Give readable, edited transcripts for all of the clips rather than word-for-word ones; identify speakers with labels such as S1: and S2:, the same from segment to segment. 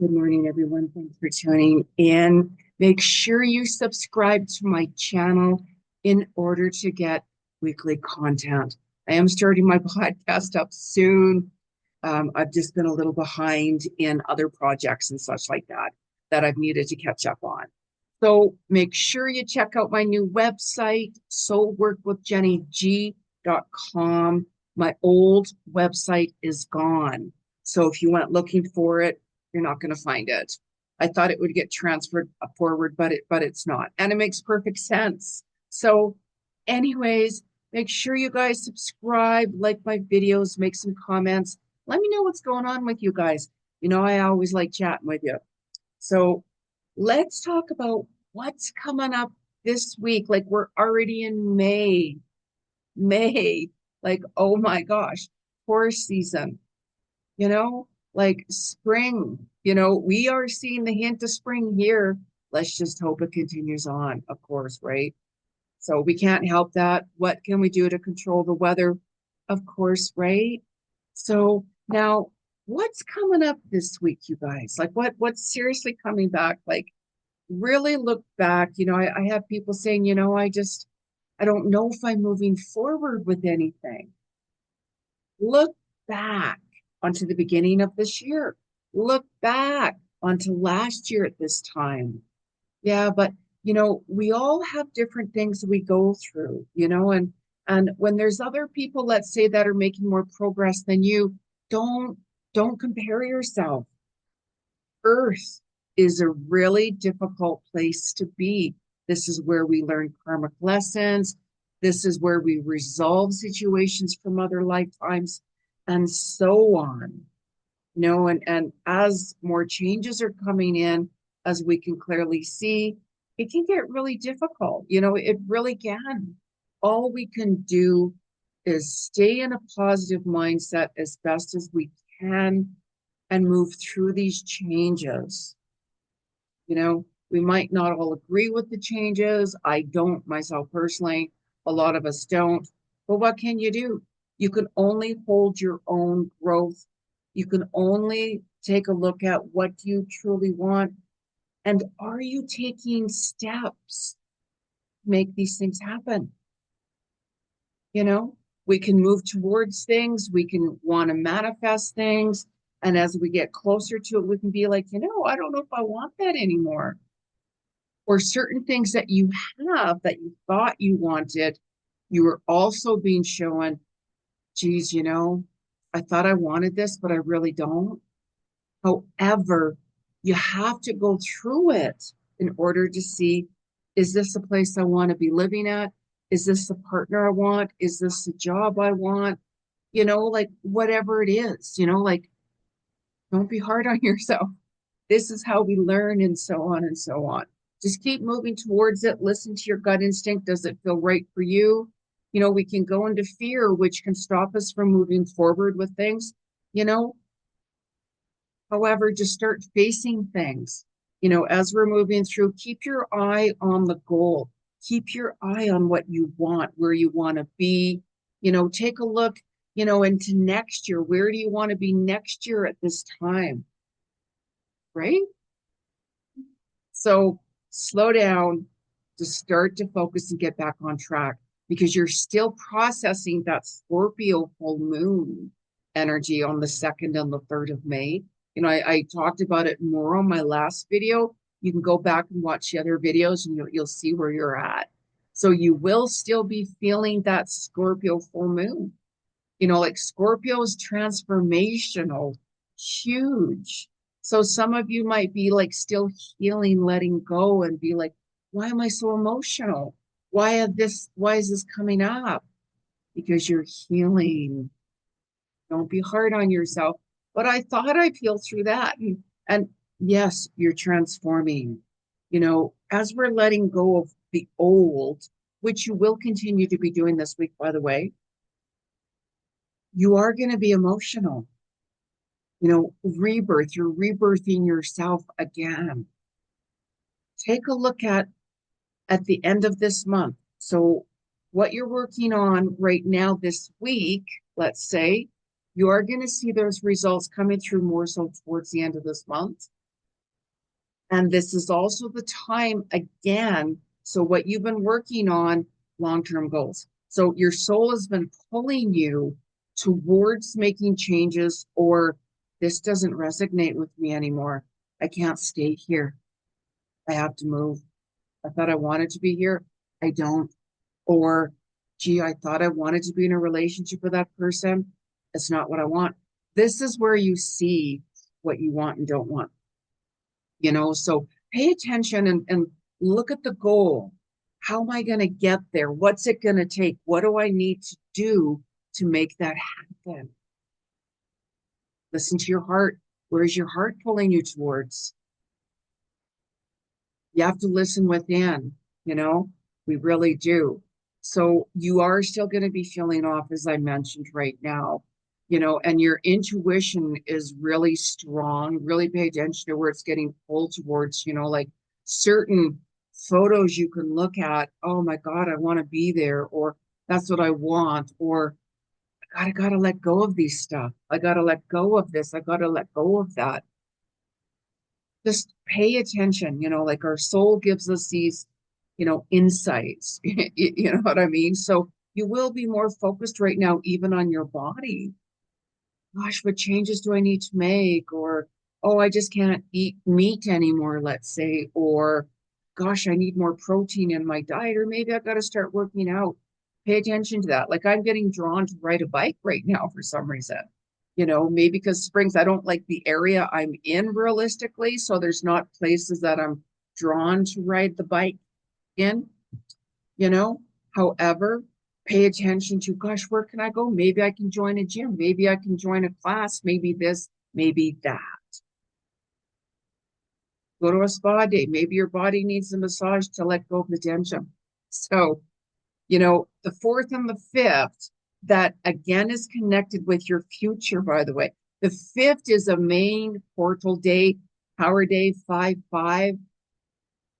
S1: Good morning, everyone. Thanks for tuning in. Make sure you subscribe to my channel in order to get weekly content. I am starting my podcast up soon. I've just been a little behind in other projects and such like that I've needed to catch up on. So make sure you check out my new website, soulworkwithjennyg.com. My old website is gone. So if you went looking for it, you're not going to find it. I thought it would get transferred forward, but it's not. And it makes perfect sense. So anyways, make sure you guys subscribe, like my videos, make some comments. Let me know what's going on with you guys. You know, I always like chatting with you. So let's talk about what's coming up this week. Like we're already in May. Like, oh my gosh, horse season, like spring, we are seeing the hint of spring here. Let's just hope it continues on, of course, right? So we can't help that. What can we do to control the weather? Of course, right? So now what's coming up this week, you guys? Like what's seriously coming back? Like really look back. I have people saying, I don't know if I'm moving forward with anything. Look back onto the beginning of this year. Look back onto last year at this time. Yeah, but we all have different things we go through, and when there's other people, let's say, that are making more progress than you, don't don't compare yourself. Earth is a really difficult place to be. This is where we learn karmic lessons. This is where we resolve situations from other lifetimes and so on. And as more changes are coming in, as we can clearly see, it can get really difficult. It really can. All we can do is stay in a positive mindset as best as we can and move through these changes. We might not all agree with the changes. I don't myself personally. A lot of us don't. But what can you do? You can only hold your own growth. You can only take a look at what you truly want. And are you taking steps to make these things happen? We can move towards things. We can want to manifest things. And as we get closer to it, we can be like, I don't know if I want that anymore. Or certain things that you have that you thought you wanted, you were also being shown, geez, I thought I wanted this, but I really don't. However, you have to go through it in order to see, is this a place I want to be living at? Is this the partner I want? Is this the job I want? Like whatever it is, like don't be hard on yourself. This is how we learn, and so on and so on. Just keep moving towards it. Listen to your gut instinct. Does it feel right for you? We can go into fear, which can stop us from moving forward with things, However, just start facing things, as we're moving through. Keep your eye on the goal. Keep your eye on what you want, where you want to be. Take a look, into next year. Where do you want to be next year at this time? Right? So slow down, to start to focus and get back on track, because you're still processing that Scorpio full moon energy on the 2nd and the 3rd of May. I talked about it more on my last video. You can go back and watch the other videos and you'll see where you're at. So you will still be feeling that Scorpio full moon. Like Scorpio is transformational, huge. So some of you might be like still healing, letting go, and be like, why am I so emotional? Why is this coming up? Because you're healing. Don't be hard on yourself. But I thought I'd heal through that. And yes, you're transforming. As we're letting go of the old, which you will continue to be doing this week, by the way, you are going to be emotional. Rebirth, you're rebirthing yourself again. Take a look at the end of this month. So what you're working on right now this week, let's say, you are going to see those results coming through more so towards the end of this month. And this is also the time again. So, what you've been working on, long-term goals. So, your soul has been pulling you towards making changes, or this doesn't resonate with me anymore. I can't stay here. I have to move. I thought I wanted to be here. I don't. Or, gee, I thought I wanted to be in a relationship with that person. It's not what I want. This is where you see what you want and don't want. So pay attention and look at the goal. How am I going to get there? What's it going to take? What do I need to do to make that happen? Listen to your heart. Where is your heart pulling you towards? You have to listen within, you know, we really do. So you are still going to be feeling off, as I mentioned right now, and your intuition is really strong. Really pay attention to where it's getting pulled towards, like certain photos you can look at. Oh my God, I want to be there, or that's what I want, or I gotta let go of these stuff. I gotta let go of this. I gotta let go of that. Just pay attention, like our soul gives us these, insights. You know what I mean? So you will be more focused right now, even on your body. Gosh, what changes do I need to make? Or, oh, I just can't eat meat anymore, let's say. Or, gosh, I need more protein in my diet. Or maybe I've got to start working out. Pay attention to that. Like I'm getting drawn to ride a bike right now for some reason. Maybe because Springs, I don't like the area I'm in realistically. So there's not places that I'm drawn to ride the bike in, you know. However, pay attention to, gosh, where can I go? Maybe I can join a gym. Maybe I can join a class. Maybe this, maybe that. Go to a spa day. Maybe your body needs a massage to let go of the tension. So, the fourth and the fifth, that again is connected with your future, by the way. The fifth is a main portal day, power day 5-5.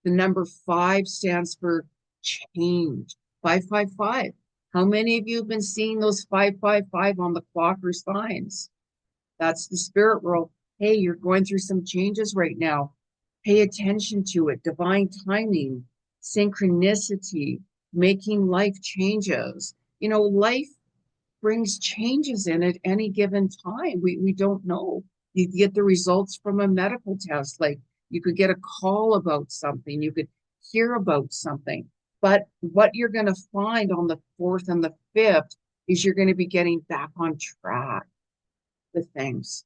S1: The number 5 stands for change. 555. How many of you have been seeing those 555 on the clock or signs? That's the spirit world. Hey, you're going through some changes right now. Pay attention to it. Divine timing, synchronicity, making life changes. Life brings changes in at any given time. We don't know. You get the results from a medical test. Like you could get a call about something, you could hear about something. But what you're going to find on the fourth and the fifth is you're going to be getting back on track with things.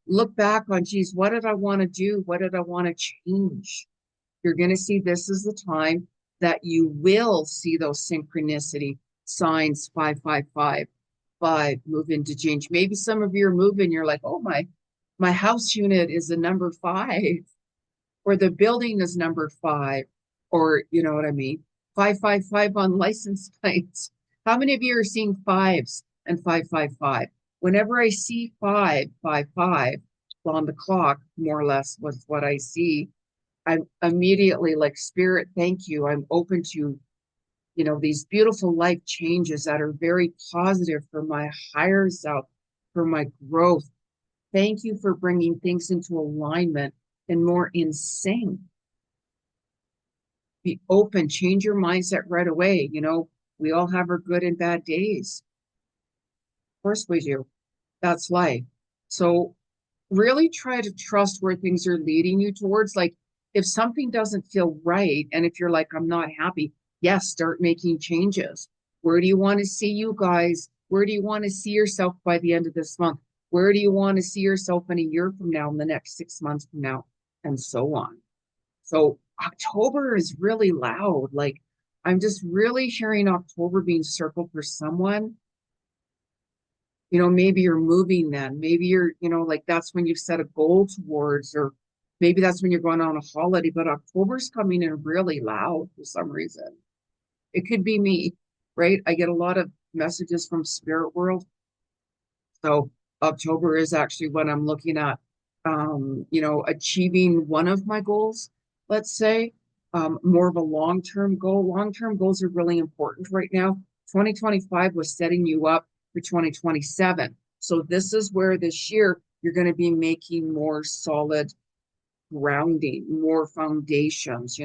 S1: Look back on, geez, what did I want to do? What did I want to change? You're going to see this is the time that you will see those synchronicity signs 555, 5, move into change. Maybe some of you are moving, you're like, oh, my house unit is a number 5, or the building is number 5, or you know what I mean? 555 on license plates. How many of you are seeing 5s and 555? Whenever I see 555 on the clock, more or less was what I see, I'm immediately like, Spirit, thank you. I'm open to, these beautiful life changes that are very positive for my higher self, for my growth. Thank you for bringing things into alignment and more in sync. Be open, change your mindset right away. We all have our good and bad days. Of course we do. That's life. So really try to trust where things are leading you towards. Like if something doesn't feel right, and if you're like, I'm not happy, yes, start making changes. Where do you want to see you guys? Where do you want to see yourself by the end of this month? Where do you want to see yourself in a year from now, in the next 6 months from now, and so on? So October is really loud. Like I'm just really hearing October being circled for someone. Maybe you're moving then. Maybe you're, like that's when you set a goal towards, or maybe that's when you're going on a holiday, but October's coming in really loud for some reason. It could be me, right? I get a lot of messages from spirit world. So October is actually when I'm looking at, achieving one of my goals, let's say, more of a long-term goal. Long-term goals are really important right now. 2025 was setting you up for 2027. So this is where this year you're going to be making more solid grounding, more foundations,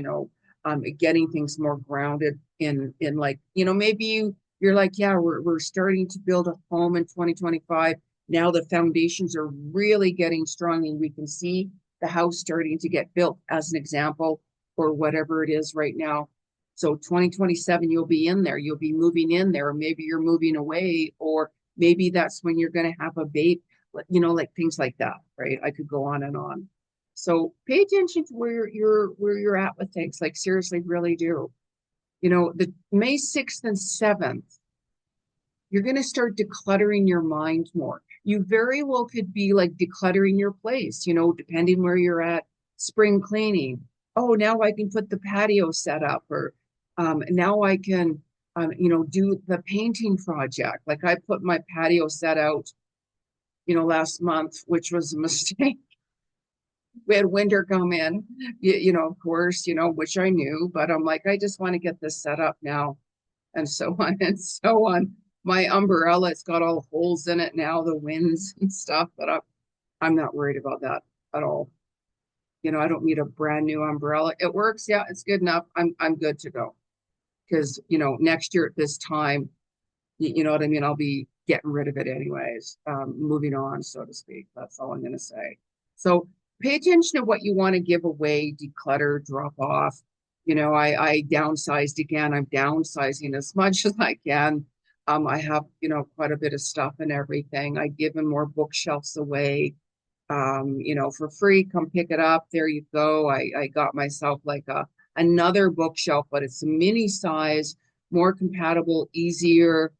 S1: getting things more grounded in like, maybe you're like, yeah, we're starting to build a home in 2025. Now the foundations are really getting strong and we can see the house starting to get built as an example, or whatever it is right now. So 2027, you'll be in there, you'll be moving in there, or maybe you're moving away, or maybe that's when you're going to have a baby, like things like that, right? I could go on and on. So pay attention to where you're at with things. Like seriously, really do. The May 6th and 7th, you're going to start decluttering your mind more. You very well could be like decluttering your place, depending where you're at, spring cleaning. Oh, now I can put the patio set up, or now I can, do the painting project. Like I put my patio set out, last month, which was a mistake. We had winter come in, of course, which I knew, but I'm like, I just want to get this set up now, and so on and so on. My umbrella, it's got all holes in it now, the winds and stuff, but I'm not worried about that at all. I don't need a brand new umbrella. It works, yeah, it's good enough. I'm good to go. Because, next year at this time, you know what I mean? I'll be getting rid of it anyways, moving on, so to speak. That's all I'm going to say. So pay attention to what you want to give away, declutter, drop off. I downsized again. I'm downsizing as much as I can. I have, quite a bit of stuff and everything. I've given more bookshelves away, for free. Come pick it up. There you go. I got myself like another bookshelf, but it's a mini size, more compatible, easier.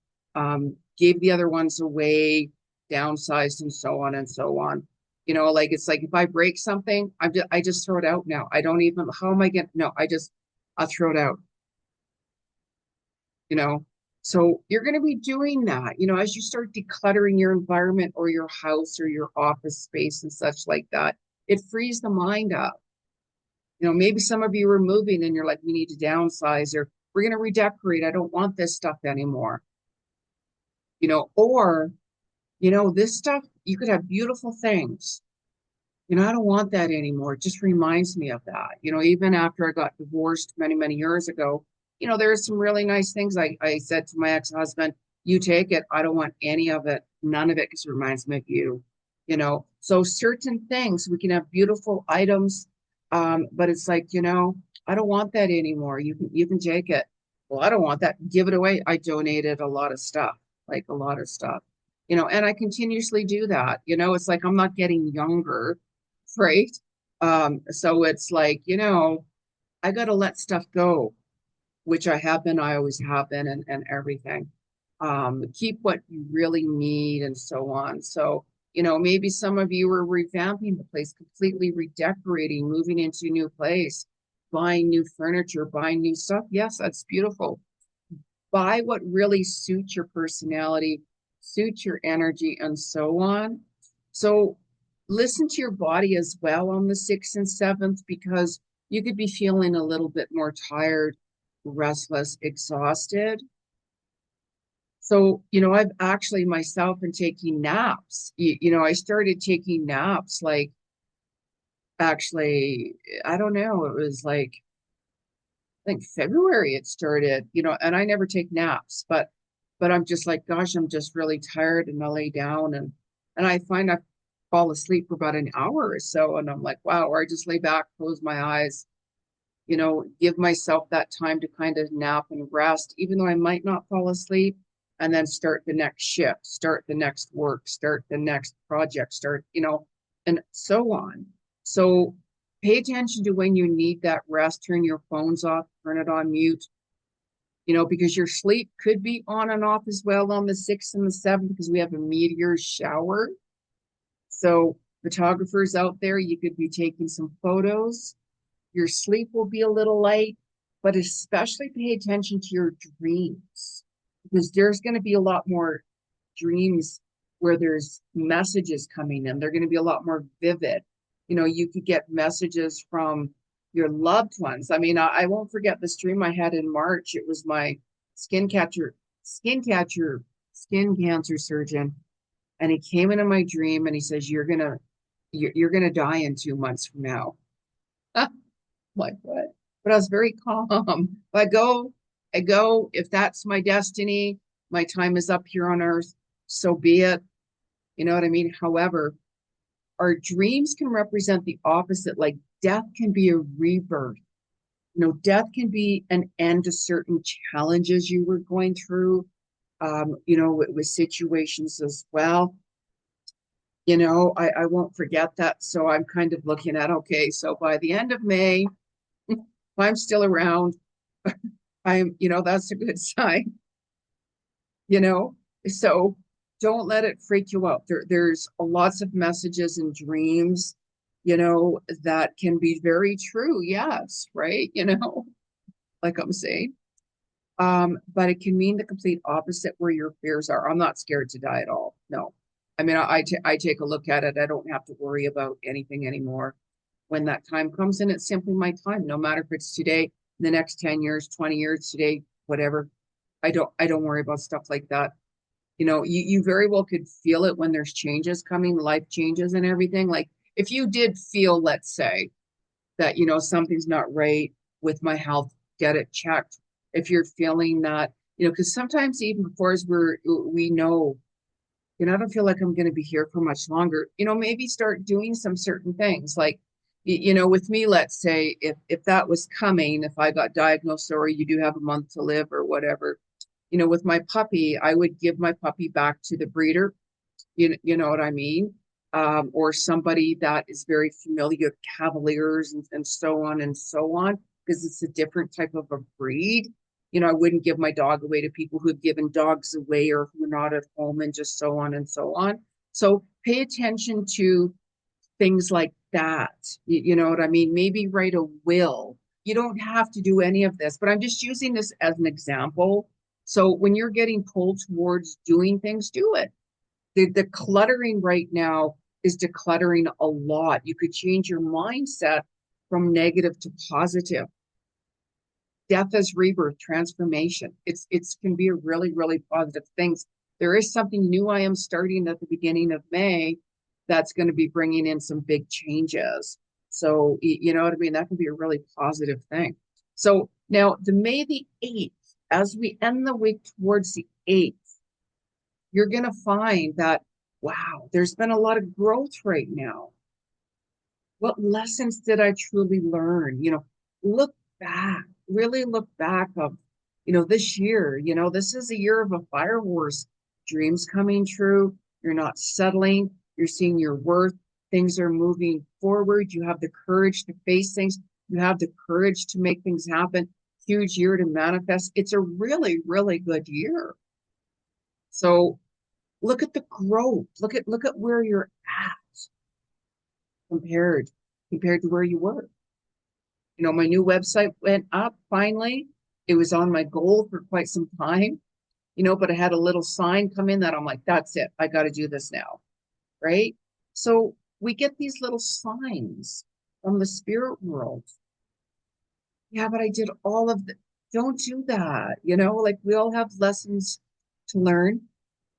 S1: Gave the other ones away, downsized, and so on and so on. Like it's like if I break something, I just throw it out now. I don't even, how am I getting, no, I'll throw it out, you know. So you're going to be doing that, as you start decluttering your environment or your house or your office space and such like that. It frees the mind up. Maybe some of you are moving and you're like, we need to downsize, or we're going to redecorate. I don't want this stuff anymore. Or, this stuff, you could have beautiful things. I don't want that anymore. It just reminds me of that. Even after I got divorced many, many years ago, there's some really nice things. I said to my ex-husband, you take it. I don't want any of it, none of it, because it reminds me of you. So certain things, we can have beautiful items, but it's like, I don't want that anymore. You can take it. Well, I don't want that. Give it away. I donated a lot of stuff, like a lot of stuff, and I continuously do that. It's like I'm not getting younger, right? So it's like, I got to let stuff go, which I have been, I always have been, and everything. Keep what you really need and so on. So, maybe some of you are revamping the place, completely redecorating, moving into a new place, buying new furniture, buying new stuff. Yes, that's beautiful. Buy what really suits your personality, suits your energy, and so on. So listen to your body as well on the 6th and 7th, because you could be feeling a little bit more tired, restless, exhausted. So, I've actually myself been taking naps. I started taking naps like, actually, I don't know, it was like, I think February it started, and I never take naps, but I'm just like, gosh, I'm just really tired, and I lay down, and I find I fall asleep for about an hour or so, and I'm like, wow, or I just lay back, close my eyes, give myself that time to kind of nap and rest, even though I might not fall asleep, and then start the next shift, start the next work, start the next project, and so on. So pay attention to when you need that rest. Turn your phones off, turn it on mute, because your sleep could be on and off as well on the 6th and the 7th, because we have a meteor shower. So photographers out there, you could be taking some photos. Your sleep will be a little light, but especially pay attention to your dreams, because there's going to be a lot more dreams where there's messages coming in. They're going to be a lot more vivid. You could get messages from your loved ones. I mean, I won't forget this dream I had in March. It was my skin cancer surgeon, and he came into my dream and he says, you're gonna die in 2 months from now. Like what? But I was very calm. I go, if that's my destiny, my time is up here on earth, so be it. You know what I mean? However, our dreams can represent the opposite. Like death can be a rebirth. Death can be an end to certain challenges you were going through, with situations as well. I won't forget that. So I'm kind of looking at, okay, so by the end of May, if I'm still around, that's a good sign, you know? So don't let it freak you out. There's lots of messages and dreams, that can be very true. Yes, right? Like I'm saying. But it can mean the complete opposite where your fears are. I'm not scared to die at all. No. I mean, I take a look at it. I don't have to worry about anything anymore. When that time comes, and it's simply my time, no matter if it's today, the next 10 years, 20 years, today, whatever. I don't worry about stuff like that. You very well could feel it when there's changes coming, life changes and everything. Like if you did feel, let's say, that something's not right with my health, get it checked. If you're feeling that, because sometimes even before as we know, I don't feel like I'm going to be here for much longer, maybe start doing some certain things. Like with me, let's say if that was coming, if I got diagnosed, or you do have a month to live or whatever, with my puppy, I would give my puppy back to the breeder. You know what I mean? Or somebody that is very familiar with cavaliers and so on and so on, because it's a different type of a breed. I wouldn't give my dog away to people who've given dogs away or who are not at home and just so on and so on. So pay attention to things like that. You know what I mean? Maybe write a will. You don't have to do any of this, but I'm just using this as an example. So when you're getting pulled towards doing things, do it. The cluttering right now is decluttering a lot. You could change your mindset from negative to positive. Death as rebirth, transformation. It's can be a really, really positive thing. There is something new I am starting at the beginning of May that's going to be bringing in some big changes. So, you know what I mean? That can be a really positive thing. So now the May the 8th, as we end the week towards the 8th, you're going to find that, wow, there's been a lot of growth right now. What lessons did I truly learn? Look back, really look back of, this year, this is a year of a fire horse, dreams coming true. You're not settling. You're seeing your worth. Things are moving forward. You have the courage to face things. You have the courage to make things happen. Huge year to manifest. It's a really, really good year. So look at the growth. Look at where you're at compared compared to where you were. My new website went up finally. It was on my goal for quite some time, but I had a little sign come in that I'm like, that's it. I got to do this now. Right. So we get these little signs from the spirit world. Yeah, but I did all of the, don't do that. Like we all have lessons to learn.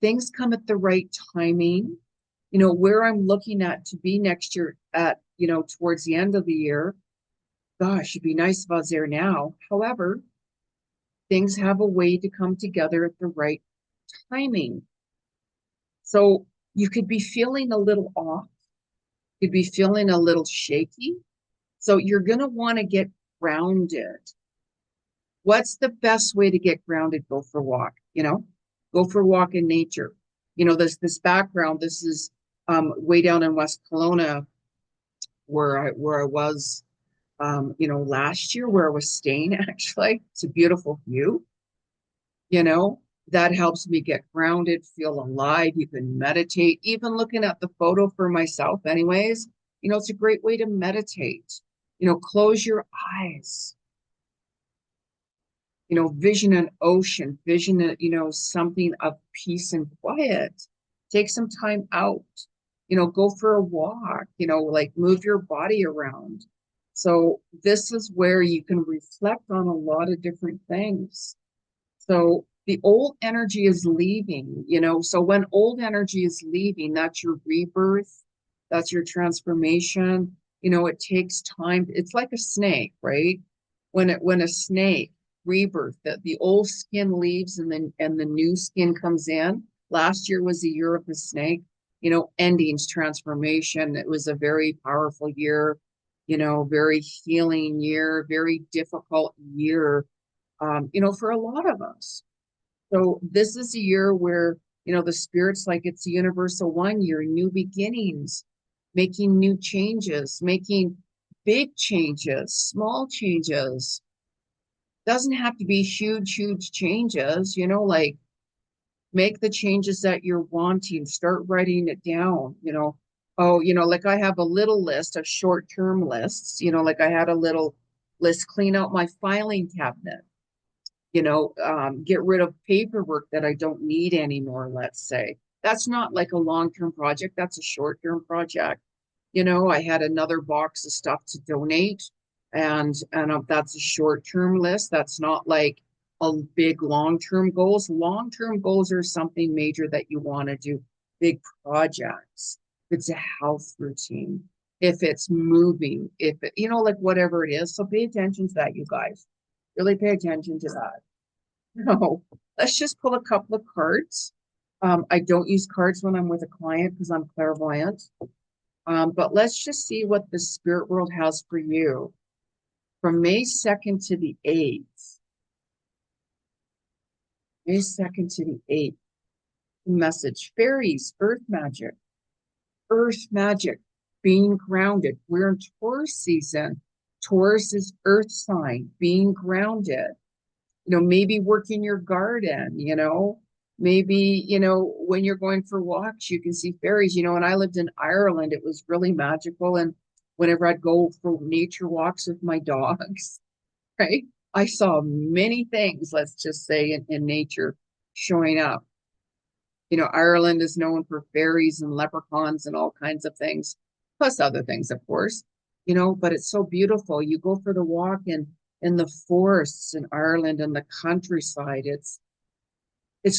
S1: Things come at the right timing. Where I'm looking at to be next year at, towards the end of the year. Gosh, it'd be nice if I was there now. However, things have a way to come together at the right timing. So you could be feeling a little off. You'd be feeling a little shaky. So you're going to want to get grounded. What's the best way to get grounded? Go for a walk, go for a walk in nature. This background, this is way down in West Kelowna where I was last year where I was staying actually. It's a beautiful view, you know, that helps me get grounded, feel alive. You can meditate, even looking at the photo for myself, anyways. It's a great way to meditate. Close your eyes, vision an ocean, vision, something of peace and quiet. Take some time out, go for a walk, like move your body around. So this is where you can reflect on a lot of different things. So the old energy is leaving, so when old energy is leaving, that's your rebirth, that's your transformation. It takes time. It's like a snake, right? When a snake rebirth, that the old skin leaves and the new skin comes in. Last year was the year of the snake, endings, transformation. It was a very powerful year, very healing year, very difficult year, for a lot of us. So this is a year where, the spirit's like it's a universal one year, new beginnings, making new changes, making big changes, small changes. Doesn't have to be huge, huge changes, like make the changes that you're wanting, start writing it down, Oh, like I have a little list of short-term lists, like I had a little list, clean out my filing cabinet, get rid of paperwork that I don't need anymore, let's say. That's not like a long-term project, that's a short-term project. I had another box of stuff to donate, and that's a short-term list. That's not like a big long-term goals. Long-term goals are something major that you want to do, big projects. If it's a health routine, if it's moving, if it, like whatever it is. So pay attention to that, you guys. Really pay attention to that. No, let's just pull a couple of cards. I don't use cards when I'm with a client because I'm clairvoyant. But let's just see what the spirit world has for you from May 2nd to the 8th. May 2nd to the 8th. Message: fairies, earth magic, being grounded. We're in Taurus season. Taurus is earth sign, being grounded. Maybe work in your garden, maybe, when you're going for walks, you can see fairies, when I lived in Ireland, it was really magical. And whenever I'd go for nature walks with my dogs, right, I saw many things, let's just say, in nature showing up. Ireland is known for fairies and leprechauns and all kinds of things, plus other things, of course, but it's so beautiful. You go for the walk in the forests in Ireland and the countryside. It's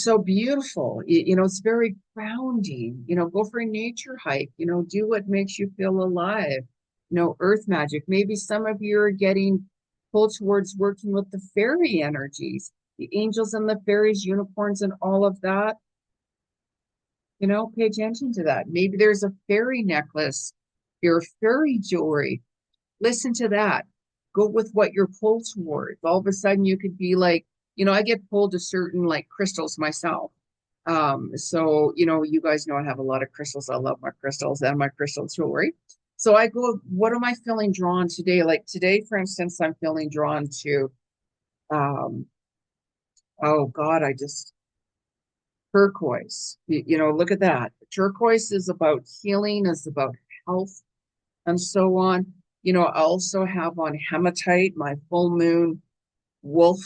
S1: so beautiful. It's very grounding. Go for a nature hike, do what makes you feel alive. Earth magic. Maybe some of you are getting pulled towards working with the fairy energies, the angels and the fairies, unicorns and all of that. Pay attention to that. Maybe there's a fairy necklace, your fairy jewelry. Listen to that. Go with what you're pulled towards. All of a sudden you could be like, I get pulled to certain like crystals myself. So, you guys know I have a lot of crystals. I love my crystals and my crystal jewelry. So I go, what am I feeling drawn today? Like today, for instance, I'm feeling drawn to, oh God, turquoise. Look at that. Turquoise is about healing, is about health, and so on. I also have on hematite, my full moon wolf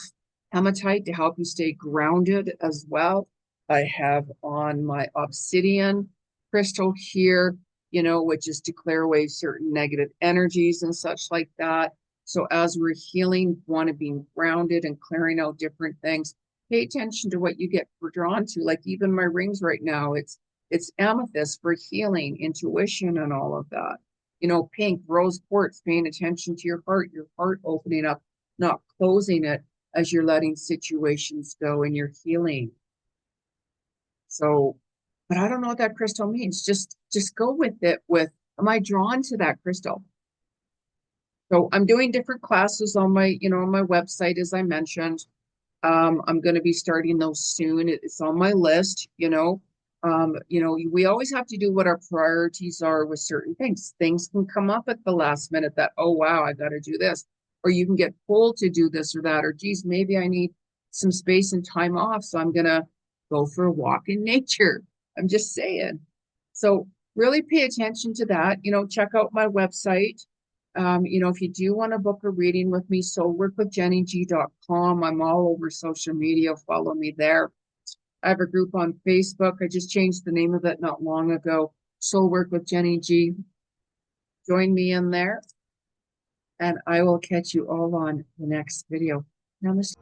S1: hematite, to help you stay grounded as well. I have on my obsidian crystal here, which is to clear away certain negative energies and such like that. So as we're healing, want to be grounded and clearing out different things, pay attention to what you get drawn to. Like even my rings right now, it's amethyst for healing, intuition, and all of that. Pink, rose quartz, paying attention to your heart opening up, not closing it as you're letting situations go and you're healing. So, but I don't know what that crystal means. Just go with it am I drawn to that crystal? So I'm doing different classes on my, on my website, as I mentioned. I'm going to be starting those soon. It's on my list, we always have to do what our priorities are with certain things. Things can come up at the last minute that, oh, wow, I got to do this. Or you can get pulled to do this or that. Or, geez, maybe I need some space and time off. So I'm going to go for a walk in nature. I'm just saying. So really pay attention to that. Check out my website. If you do want to book a reading with me, soulworkwithjennyg.com. I'm all over social media. Follow me there. I have a group on Facebook. I just changed the name of it not long ago. Soul Work with Jenny G. Join me in there, and I will catch you all on the next video. Namaste.